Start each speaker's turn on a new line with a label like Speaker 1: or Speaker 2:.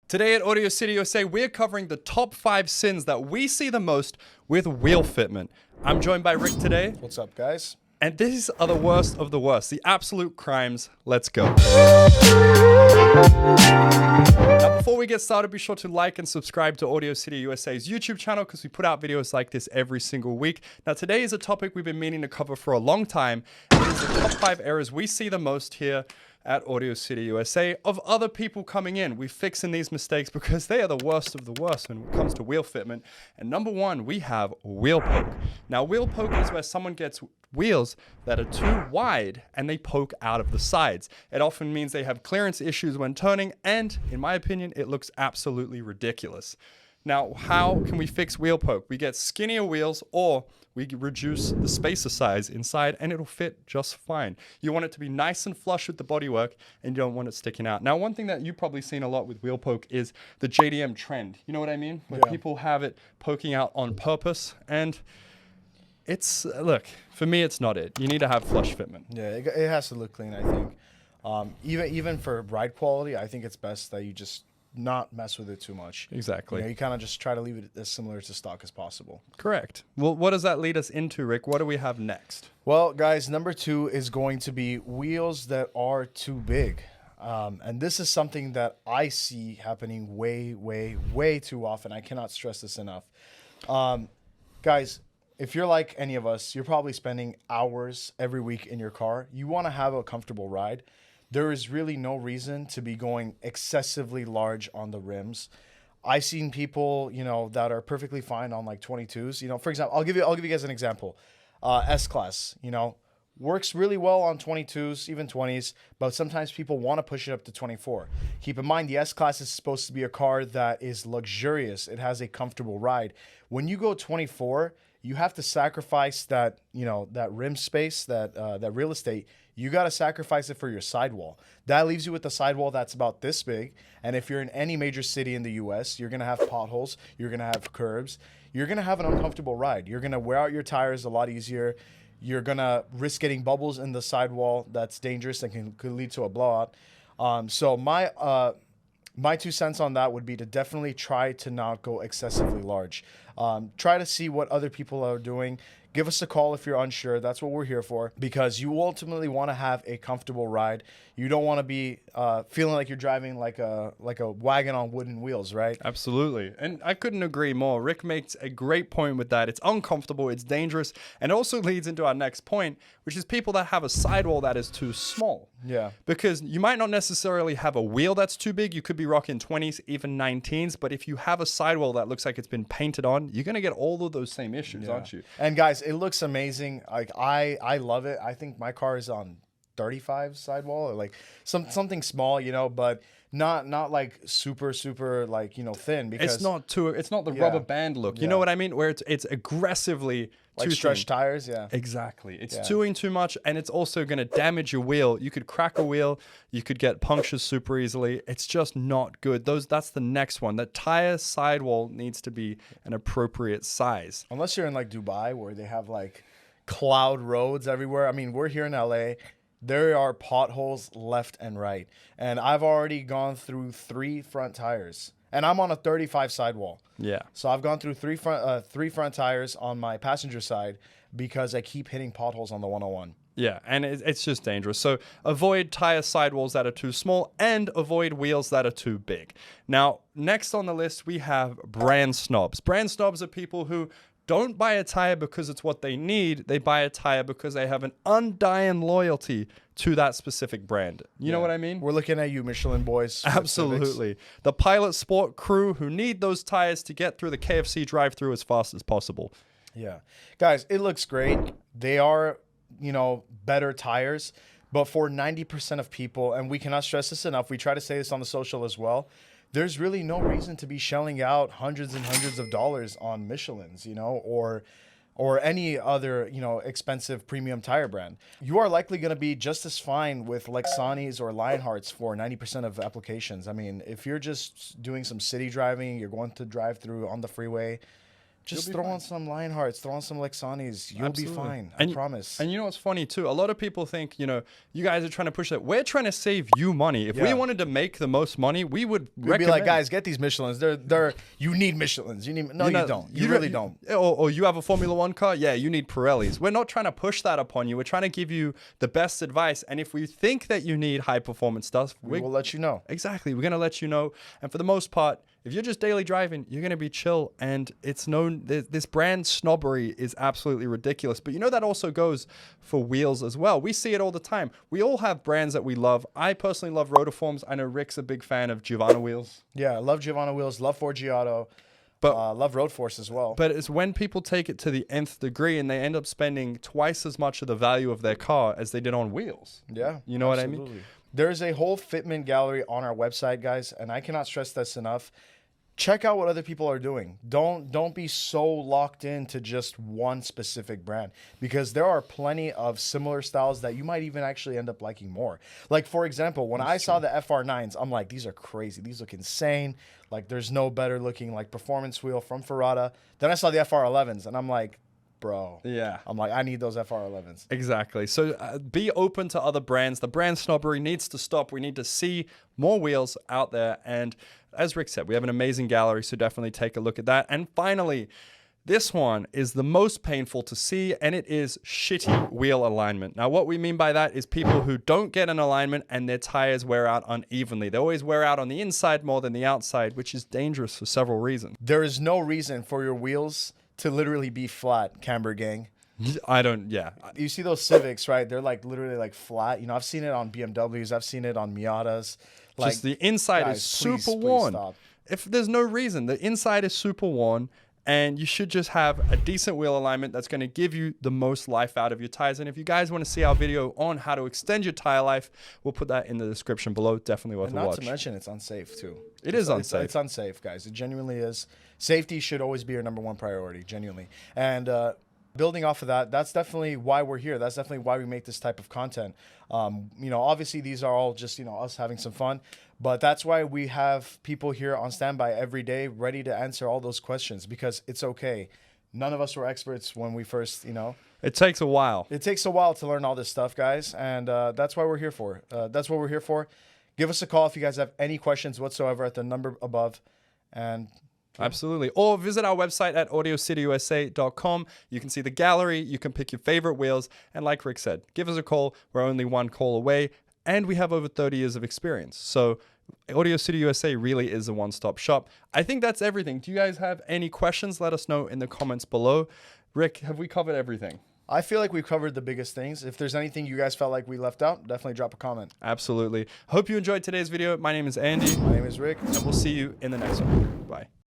Speaker 1: Today at Audio City USA, we're covering the top 5 sins that we see the most with wheel fitment. I'm joined by Rick today.
Speaker 2: What's up, guys?
Speaker 1: And these are the worst of the worst, the absolute crimes. Let's go. Now, before we get started, be sure to like and subscribe to Audio City USA's YouTube channel because we put out videos like this every single week. Now, today is a topic we've been meaning to cover for a long time. It is the top 5 errors we see the most here at Audio City USA of other people coming in. We're fixing these mistakes because they are the worst of the worst when it comes to wheel fitment. And number 1, we have wheel poke. Now, wheel poke is where someone gets wheels that are too wide and they poke out of the sides. It often means they have clearance issues when turning, and in my opinion, it looks absolutely ridiculous. Now, how can we fix wheel poke? We get skinnier wheels, or we reduce the spacer size inside and it'll fit just fine. You want it to be nice and flush with the bodywork, and you don't want it sticking out. Now, one thing that you've probably seen a lot with wheel poke is the JDM trend. You know what I mean? Where people have it poking out on purpose, and it's, look, for me, it's not it. You need to have flush fitment.
Speaker 2: Yeah, it has to look clean, I think. Even for ride quality, I think it's best that you just not mess with it too much.
Speaker 1: Exactly.
Speaker 2: You kind of just try to leave it as similar to stock as possible.
Speaker 1: Correct. Well, what does that lead us into, Rick? What do we have next?
Speaker 2: Well, guys, number 2 is going to be wheels that are too big. And this is something that I see happening way too often. I cannot stress this enough. Guys, if you're like any of us, you're probably spending hours every week in your car. You want to have a comfortable ride. There is really no reason to be going excessively large on the rims. I've seen people, that are perfectly fine on like 22s. For example, I'll give you guys an example. S-Class, works really well on 22s, even 20s, but sometimes people want to push it up to 24. Keep in mind, the S-Class is supposed to be a car that is luxurious. It has a comfortable ride. When you go 24, you have to sacrifice that, that rim space, that real estate. You got to sacrifice it for your sidewall. That leaves you with a sidewall that's about this big. And if you're in any major city in the US, you're going to have potholes. You're going to have curbs. You're going to have an uncomfortable ride. You're going to wear out your tires a lot easier. You're going to risk getting bubbles in the sidewall. That's dangerous and could lead to a blowout. So my 2 cents on that would be to definitely try to not go excessively large. Try to see what other people are doing. Give us a call if you're unsure. That's what we're here for, because you ultimately want to have a comfortable ride. You don't want to be feeling like you're driving like a wagon on wooden wheels, right?
Speaker 1: Absolutely. And I couldn't agree more. Rick makes a great point with that. It's uncomfortable, it's dangerous, and it also leads into our next point, which is people that have a sidewall that is too small.
Speaker 2: Yeah.
Speaker 1: Because you might not necessarily have a wheel that's too big. You could be rocking 20s, even 19s, but if you have a sidewall that looks like it's been painted on, you're going to get all of those same issues, aren't you?
Speaker 2: And guys, it looks amazing. Like I love it. I think my car is on 35 sidewall, or like something small, but not like super like thin, because
Speaker 1: it's not the rubber band look. You know what I mean? Where it's aggressively
Speaker 2: like
Speaker 1: too
Speaker 2: stretched
Speaker 1: thin.
Speaker 2: tires. Yeah,
Speaker 1: exactly. It's doing too much, and it's also going to damage your wheel. You could crack a wheel. You could get punctures super easily. It's just not good. That's the next one. The tire sidewall needs to be an appropriate size.
Speaker 2: Unless you're in like Dubai, where they have like cloud roads everywhere. I mean, we're here in LA. There are potholes left and right. And I've already gone through 3 front tires. And I'm on a 35 sidewall.
Speaker 1: Yeah.
Speaker 2: So I've gone through 3 front tires on my passenger side because I keep hitting potholes on the 101.
Speaker 1: Yeah, and it's just dangerous. So avoid tire sidewalls that are too small, and avoid wheels that are too big. Now, next on the list, we have brand snobs. Brand snobs are people who don't buy a tire because it's what they need. They buy a tire because they have an undying loyalty to that specific brand. You know what I mean?
Speaker 2: We're looking at you, Michelin boys.
Speaker 1: Absolutely. The Pilot Sport crew who need those tires to get through the KFC drive-thru as fast as possible.
Speaker 2: Yeah. Guys, it looks great. They are, better tires. But for 90% of people, and we cannot stress this enough, we try to say this on the social as well, there's really no reason to be shelling out hundreds and hundreds of dollars on Michelins, or any other, expensive premium tire brand. You are likely going to be just as fine with Lexanis or Lionhearts for 90% of applications. I mean, if you're just doing some city driving, you're going to drive through on the freeway, Just
Speaker 1: You'll be
Speaker 2: throw
Speaker 1: fine.
Speaker 2: on some Lionhearts, throw on some Lexanis. You'll be
Speaker 1: Absolutely.
Speaker 2: fine.
Speaker 1: And
Speaker 2: I promise.
Speaker 1: And you know what's funny too? A lot of people think, you guys are trying to push that. We're trying to save you money. If we
Speaker 2: Yeah.
Speaker 1: wanted to make the most money, we would
Speaker 2: We'd be
Speaker 1: recommend.
Speaker 2: like, guys, get these Michelins. You need Michelins. You don't. You really don't.
Speaker 1: Or you have a Formula One car? Yeah, you need Pirellis. We're not trying to push that upon you. We're trying to give you the best advice. And if we think that you need high performance stuff,
Speaker 2: We will let you know.
Speaker 1: Exactly. We're going to let you know. And for the most part, if you're just daily driving, you're going to be chill. And it's known, this brand snobbery is absolutely ridiculous. But that also goes for wheels as well. We see it all the time. We all have brands that we love. I personally love Rotiforms. I know Rick's a big fan of Giovanna wheels.
Speaker 2: Yeah, I love Giovanna wheels, love Forgiato,
Speaker 1: But
Speaker 2: love Road Force as well.
Speaker 1: But it's when people take it to the nth degree and they end up spending twice as much of the value of their car as they did on wheels.
Speaker 2: Yeah.
Speaker 1: You know what I mean?
Speaker 2: There's a whole fitment gallery on our website, guys, and I cannot stress this enough. Check out what other people are doing. Don't be so locked into just one specific brand, because there are plenty of similar styles that you might even actually end up liking more. Like, for example, when I saw the FR9s, I'm like, these are crazy. These look insane. Like, there's no better looking like performance wheel from Ferrada. Then I saw the FR11s, and I'm like, bro.
Speaker 1: Yeah.
Speaker 2: I'm like, I need those FR11s.
Speaker 1: Exactly. So be open to other brands. The brand snobbery needs to stop. We need to see more wheels out there. And as Rick said, we have an amazing gallery, so definitely take a look at that. And finally, this one is the most painful to see, and it is shitty wheel alignment. Now, what we mean by that is people who don't get an alignment and their tires wear out unevenly. They always wear out on the inside more than the outside, which is dangerous for several reasons.
Speaker 2: There is no reason for your wheels to literally be flat, Camber gang.
Speaker 1: You
Speaker 2: see those Civics, right? They're like literally like flat. I've seen it on BMWs. I've seen it on Miatas. Like,
Speaker 1: just the inside
Speaker 2: guys,
Speaker 1: is super
Speaker 2: please
Speaker 1: worn.
Speaker 2: stop.
Speaker 1: If there's no reason, the inside is super worn, and you should just have a decent wheel alignment that's going to give you the most life out of your tires. And if you guys want to see our video on how to extend your tire life, we'll put that in the description below. Definitely worth a watch.
Speaker 2: Not to mention, it's unsafe too.
Speaker 1: It is unsafe.
Speaker 2: It's unsafe, guys. It genuinely is. Safety should always be your number one priority, genuinely. And building off of that, that's definitely why we're here. That's definitely why we make this type of content. Obviously these are all just, us having some fun, but that's why we have people here on standby every day ready to answer all those questions, because it's okay. None of us were experts when we first,
Speaker 1: It takes a while.
Speaker 2: It takes a while to learn all this stuff, guys, and that's why we're here for. That's what we're here for. Give us a call if you guys have any questions whatsoever at the number above, and
Speaker 1: absolutely. Or visit our website at AudioCityUSA.com. You can see the gallery. You can pick your favorite wheels. And like Rick said, give us a call. We're only one call away. And we have over 30 years of experience. So Audio City USA really is a one-stop shop. I think that's everything. Do you guys have any questions? Let us know in the comments below. Rick, have we covered everything?
Speaker 2: I feel like we've covered the biggest things. If there's anything you guys felt like we left out, definitely drop a comment.
Speaker 1: Absolutely. Hope you enjoyed today's video. My name is Andy.
Speaker 2: My name is Rick.
Speaker 1: And we'll see you in the next one. Bye.